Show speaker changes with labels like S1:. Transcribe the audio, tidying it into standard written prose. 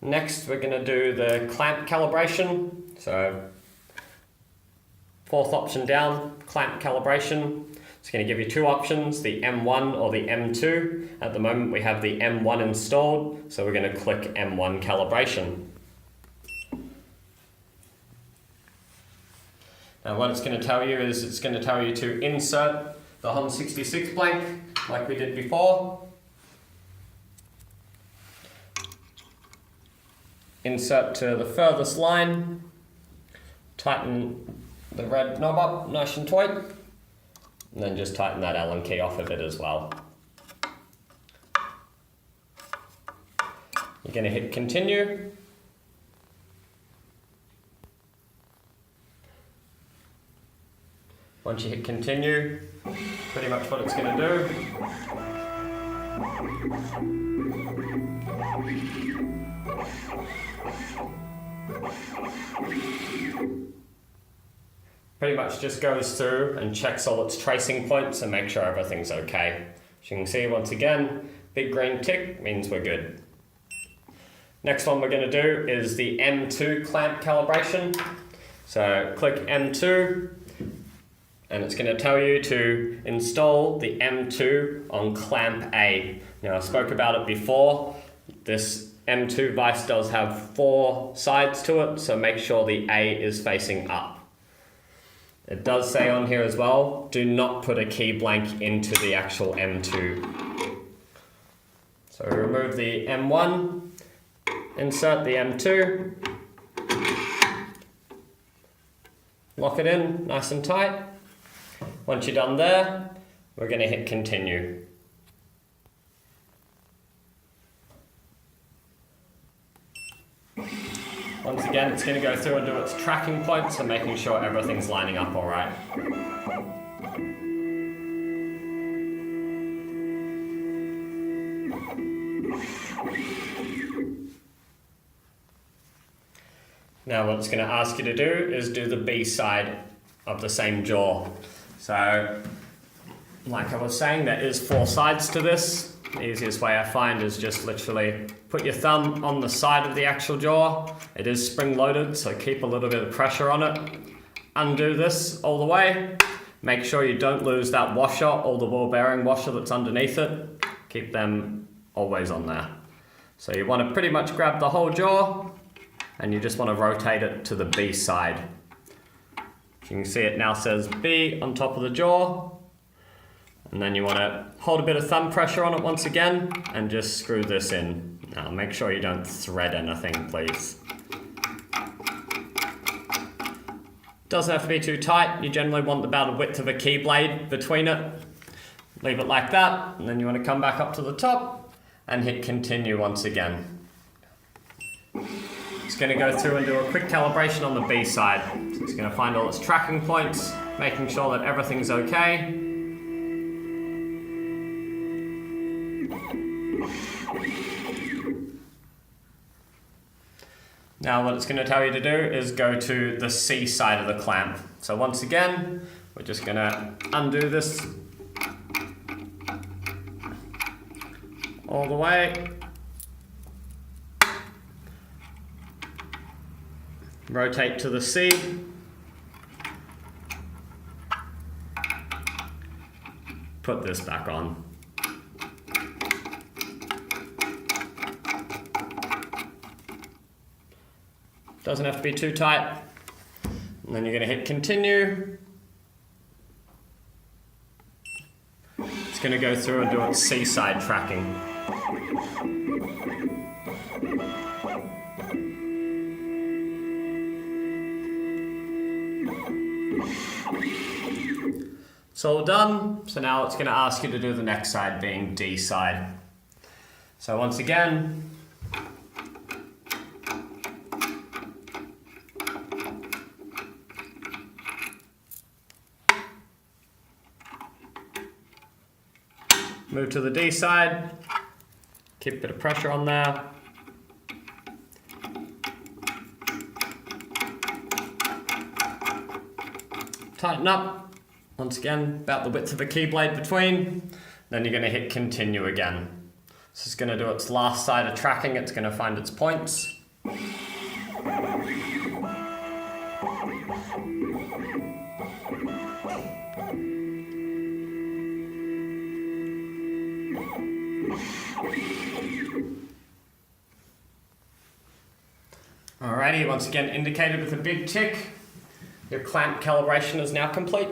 S1: Next, we're going to do the clamp calibration. So, fourth option down, clamp calibration. It's going to give you two options, the M1 or the M2. At the moment, we have the M1 installed, so we're going to click M1 calibration. Now, what it's going to tell you is it's going to tell you to insert the HON 66 blank, like we did before. Insert to the furthest line, tighten the red knob up nice and tight, and then just tighten that Allen key off of it as well. You're going to hit continue. Once you hit continue, pretty much what it's going to do pretty much just goes through and checks all its tracing points and make sure everything's okay. As you can see, once again, big green tick means we're good. Next one we're going to do is the M2 clamp calibration. So click M2 and it's going to tell you to install the M2 on clamp A. Now, I spoke about it before. This M2 vise does have 4 sides to it, so make sure the A is facing up. It does say on here as well, do not put a key blank into the actual M2. So remove the M1, insert the M2, lock it in nice and tight. Once you're done there, we're going to hit continue. Once again, it's going to go through and do its tracking points and making sure everything's lining up all right. Now what it's going to ask you to do is do the B side of the same jaw. So, like I was saying, there is 4 sides to this. The easiest way I find is just literally put your thumb on the side of the actual jaw. It is spring loaded, so keep a little bit of pressure on it. Undo this all the way. Make sure you don't lose that washer or the ball bearing washer that's underneath it. Keep them always on there. So you want to pretty much grab the whole jaw and you just want to rotate it to the B side. You can see it now says B on top of the jaw. And then you want to hold a bit of thumb pressure on it once again and just screw this in. Now make sure you don't thread anything, please. Doesn't have to be too tight. You generally want about a width of a key blade between it. Leave it like that, and then you want to come back up to the top and hit continue once again. It's going to go through and do a quick calibration on the B side. So it's going to find all its tracking points, making sure that everything's okay. Now what it's going to tell you to do is go to the C side of the clamp. So once again, we're just going to undo this all the way. Rotate to the C. Put this back on. Doesn't have to be too tight. And then you're going to hit continue. It's going to go through and do its C side tracking. It's all done. So now it's going to ask you to do the next side, being D side. So once again, move to the D side, keep a bit of pressure on there. Tighten up, once again, about the width of a key blade between. Then you're going to hit continue again. This is going to do its last side of tracking. It's going to find its points. Alrighty, once again indicated with a big tick. Your clamp calibration is now complete.